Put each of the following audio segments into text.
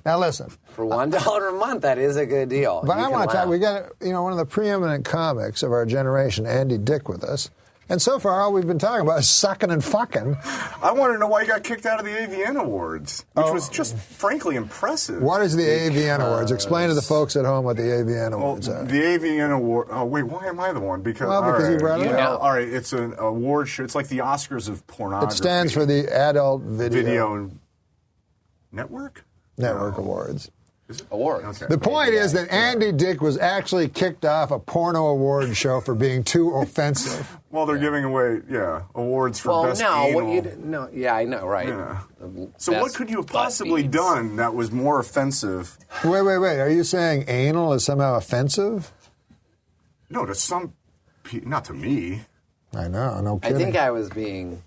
Now listen. For $1 a month, that is a good deal. But I want to talk. We got one of the preeminent comics of our generation, Andy Dick, with us. And so far, all we've been talking about is sucking and fucking. I want to know why you got kicked out of the AVN Awards, which was just frankly impressive. What is the AVN Awards? Explain to the folks at home what the AVN Awards are. The AVN Award. Oh wait, why am I the one? Because you brought it up. All right, it's an award show. It's like the Oscars of pornography. It stands for the Adult Video Network Awards. Is it? Awards. Okay. The point is that Andy Dick was actually kicked off a porno award show for being too offensive. Well, they're giving away, awards for best anal. I know, right. Yeah. So what could you have possibly done that was more offensive? Wait. Are you saying anal is somehow offensive? No, to some people, not to me. I know, no kidding. I think I was being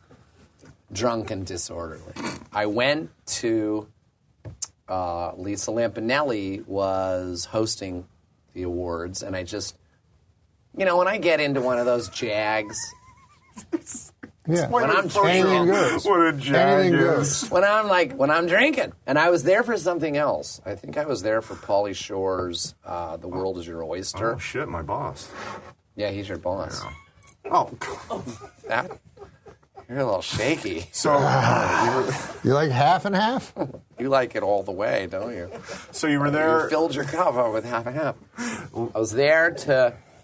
drunk and disorderly. I went to... Lisa Lampanelli was hosting the awards, and I just, when I get into one of those jags, when I'm drinking, what a jag is. when I'm drinking, and I was there for something else. I think I was there for Pauly Shore's "The World Is Your Oyster." Oh shit, my boss. Yeah, he's your boss. Yeah. That. You're a little shaky. So you like half and half? You like it all the way, don't you? So you were there. You filled your cup up with half and half. I was there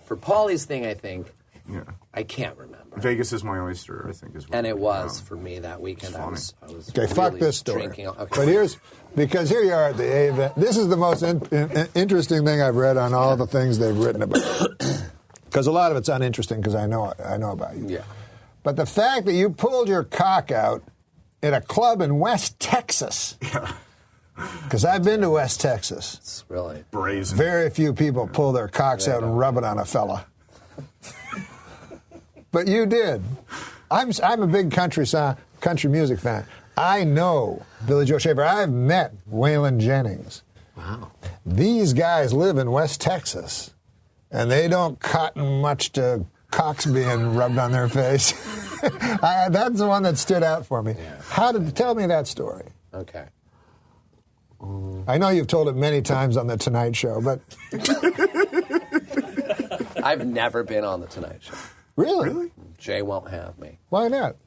for Paulie's thing, I think. Yeah. I can't remember. Vegas is my oyster, I think, is what. And it was for me that weekend. I was okay, really fuck this story. Drinking. Okay. But because here you are at the A event. This is the most interesting thing I've read on all the things they've written about. Because a lot of it's uninteresting because I know about you. Yeah. But the fact that you pulled your cock out at a club in West Texas. Yeah. Because I've been to West Texas. It's really brazen. Very few people pull their cocks out and rub it on a fella. But you did. I'm a big country music fan. I know Billy Joe Shaver. I've met Waylon Jennings. Wow. These guys live in West Texas, and they don't cotton much to cocks being rubbed on their face. That's the one that stood out for me. Yeah. Tell me that story? Okay. I know you've told it many times on the Tonight Show, but I've never been on the Tonight Show. Really? Jay won't have me. Why not?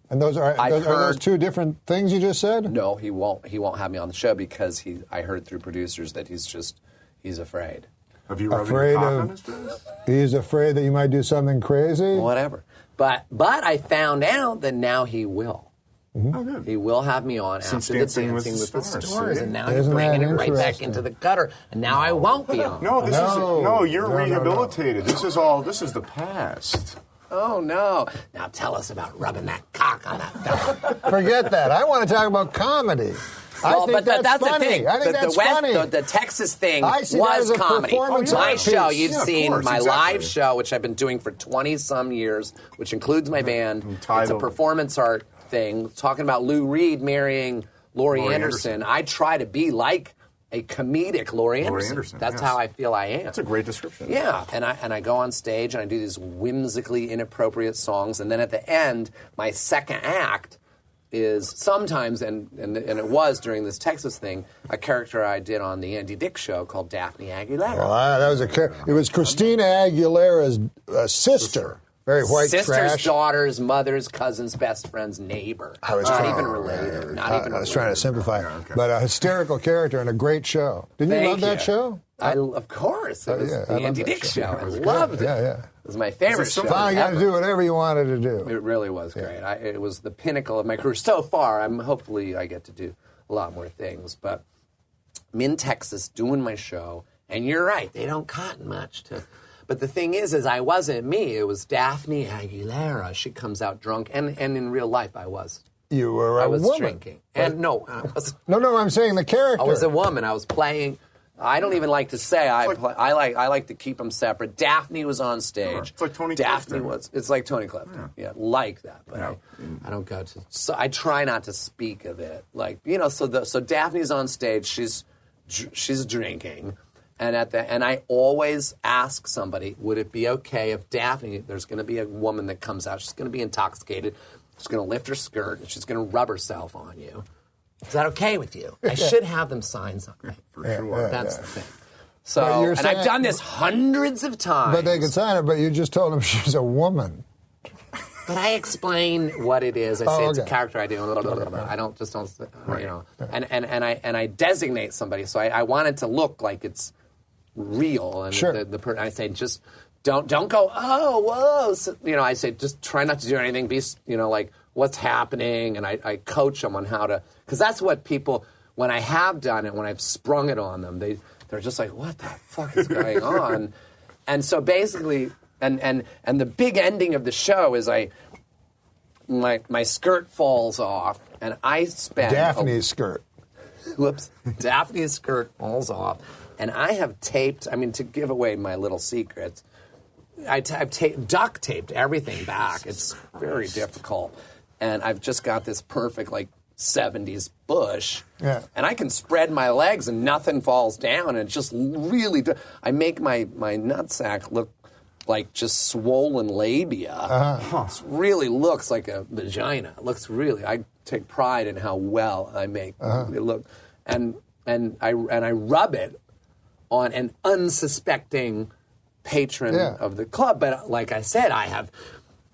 And are those two different things you just said? No, he won't. He won't have me on the show because I heard through producers that he's afraid. Have you rubbed your cock on his face? He's afraid that you might do something crazy? Whatever. But I found out that now he will. Mm-hmm. Oh, good. He will have me on Since after the Dancing with the Stars. And now he's bringing it right back into the gutter. And now I won't be on. You're rehabilitated. No. This is the past. Oh, no. Now tell us about rubbing that cock on that fella. Forget that. I want to talk about comedy. Well, but that's funny. the thing. I think that's funny. The Texas thing was comedy. My show, you've seen my live show, which I've been doing for 20-some years, which includes my band. It's a performance art thing, talking about Lou Reed marrying Laurie Anderson. I try to be like a comedic Laurie Anderson. That's how I feel I am. That's a great description. Yeah, and I go on stage and I do these whimsically inappropriate songs, and then at the end, my second act is sometimes, and it was during this Texas thing, a character I did on the Andy Dick show called Daphne Aguilera. Well, that was it was Christina Aguilera's sister. Very white Sister's, trash. daughter's, mother's, cousin's, best friend's neighbor. Not even related. I was trying to simplify it. Okay. But a hysterical character and a great show. Didn't you love that show? Of course. It was the Andy Dick show. I loved it. Yeah. It was my favorite show. Finally got to do whatever you wanted to do. It really was great. It was the pinnacle of my career so far. Hopefully I get to do a lot more things. But I'm in Texas doing my show, and you're right. They don't cotton much to... But the thing is I wasn't me. It was Daphne Aguilera. She comes out drunk, and in real life I was. You were a woman. I was drinking. And no, I wasn't. No, I'm saying the character. I was a woman. I was playing... I don't even like to say I like to keep them separate. Daphne was on stage. It's like Tony Daphne Clifton. It's like Tony Clifton. Yeah, like that. But I don't go to. So I try not to speak of it. Like so Daphne's on stage. She's drinking, and I always ask somebody, would it be okay if Daphne? There's going to be a woman that comes out. She's going to be intoxicated. She's going to lift her skirt and she's going to rub herself on you. Is that okay with you? I should have them sign something. For sure. That's the thing. But So, you're and saying- I've done this hundreds of times. But they can sign it, but you just told them she's a woman. But I explain what it is. I say it's a okay. character I do. I don't, you know, and I designate somebody. So I want it to look like it's real. And Sure. I say just don't go. Oh, whoa. So, you know, I say just try not to do anything. Be, you know, like what's happening, and I coach them on how to, because that's what people, when I have done it, when I've sprung it on them, they're just like, what the fuck is going on? And so basically. And the big ending of the show is my skirt falls off, and I spend Daphne's skirt. Whoops, Daphne's skirt falls off, and I have taped. I mean, to give away my little secrets, I've duct taped everything back. It's very difficult, and I've just got this perfect like 70s bush, and I can spread my legs and nothing falls down, and it just really. I make my nutsack look like just swollen labia. It really looks like a vagina. It looks really. I take pride in how well I make it look, and I rub it on an unsuspecting patron of the club. But like I said, I have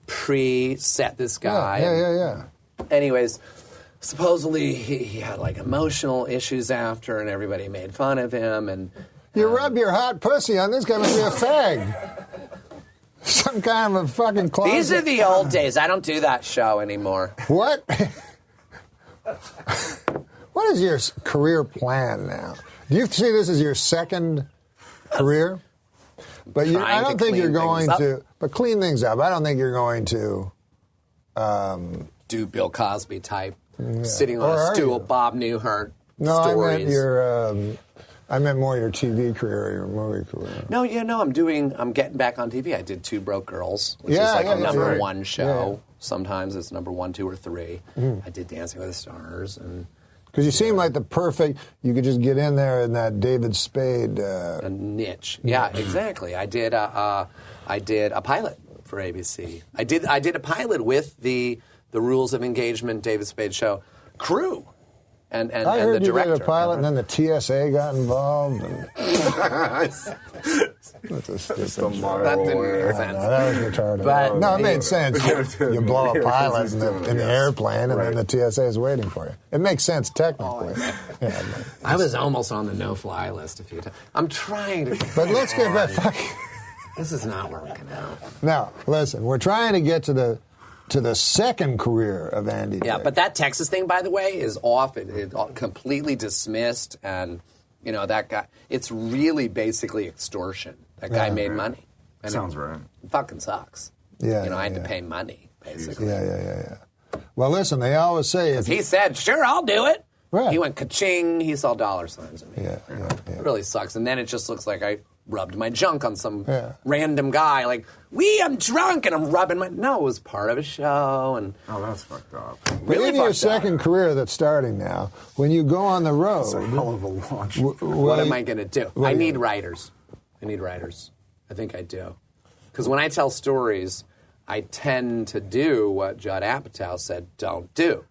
pre-set this guy. Yeah. Anyways, supposedly he had like emotional issues after, and everybody made fun of him. And You rub your hot pussy on this guy, must be a fag. Some kind of a fucking closet. These are the old days. I don't do that show anymore. What? What is your career plan now? Do you see this as your second career? But I don't think you're going to. But clean things up. I don't think you're going to do Bill Cosby type, sitting on a stool, Bob Newhart No, stories. I meant more your TV career or your movie career. No, I'm getting back on TV. I did Two Broke Girls, which is like a number one show. Yeah. Sometimes it's number 1, 2, or 3. I did Dancing with the Stars, and because you seem like the perfect. You could just get in there in that David Spade a niche. Yeah, exactly. I did a pilot for ABC. I did a pilot with the Rules of Engagement David Spade show crew. And I heard the you director. did a pilot, and then the TSA got involved. And That's a stupid the That didn't make sense. No, that was retarded. But- no, it made sense. You blow a pilot in the airplane, and then the TSA is waiting for you. It makes sense technically. I was almost on the no-fly list a few times. I'm trying to. But let's get back. This is not working out. Now, listen, we're trying to get to the second career of Andy. Yeah, Dick. but that Texas thing, by the way, is off. It's completely dismissed, and that guy. It's really basically extortion. That guy made money. And Sounds right. It fucking sucks. Yeah, I had to pay money basically. Yeah. Well, listen, they always say if He said, "Sure, I'll do it." Right. He went ka-ching. He saw dollar signs at me. Yeah. It really sucks. And then it just looks like I rubbed my junk on some Yeah. random guy. Like, I'm drunk, and I'm rubbing my... No, it was part of a show, and... Oh, that's fucked up. But really in your fucked up. second career that's starting now, when you go on the road, It's a hell of a launch. What am I going to do? Well, I need writers. I think I do. Because when I tell stories, I tend to do what Judd Apatow said don't do.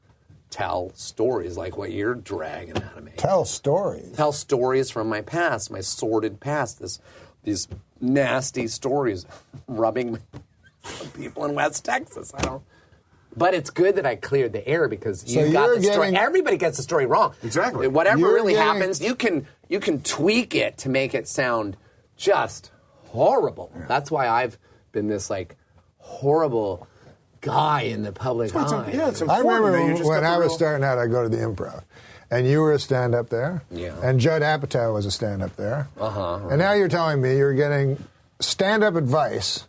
Tell stories like what you're dragging out of me. Tell stories. Tell stories from my past, my sordid past, these nasty stories, rubbing people in West Texas. But it's good that I cleared the air because you got the story. Everybody gets the story wrong. Exactly. Whatever really happens, you can tweak it to make it sound just horrible. Yeah. That's why I've been this like horrible guy in the public eye. It's I remember important, when I was starting out, I'd go to the Improv. And you were a stand-up there. Yeah. And Judd Apatow was a stand-up there. Right. And now you're telling me you're getting stand-up advice.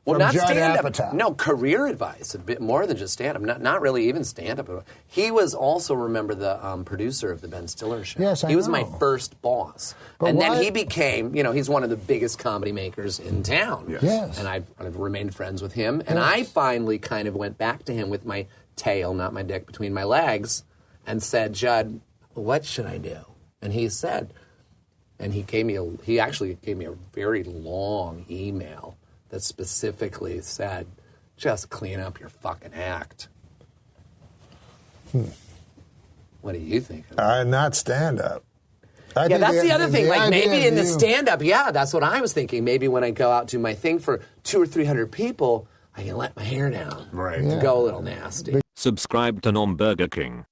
Well, from not Judd stand-up. Apatow. No, career advice. A bit more than just stand-up. Not really even stand-up. He was also, remember, the producer of the Ben Stiller show. Yes, I He was know. my first boss. But and why- then he became, he's one of the biggest comedy makers in town. Yes. And I've remained friends with him. And I finally kind of went back to him with my tail, not my dick, between my legs, and said, Judd, what should I do? And he said, and he actually gave me a very long email that specifically said, just clean up your fucking act. What do you think? Not stand-up. Yeah, that's the other thing. Like maybe in the you- stand-up, yeah, that's what I was thinking. Maybe when I go out to my thing for 200 or 300 people, I can let my hair down. Right. To go a little nasty. Subscribe to Nom Burger King.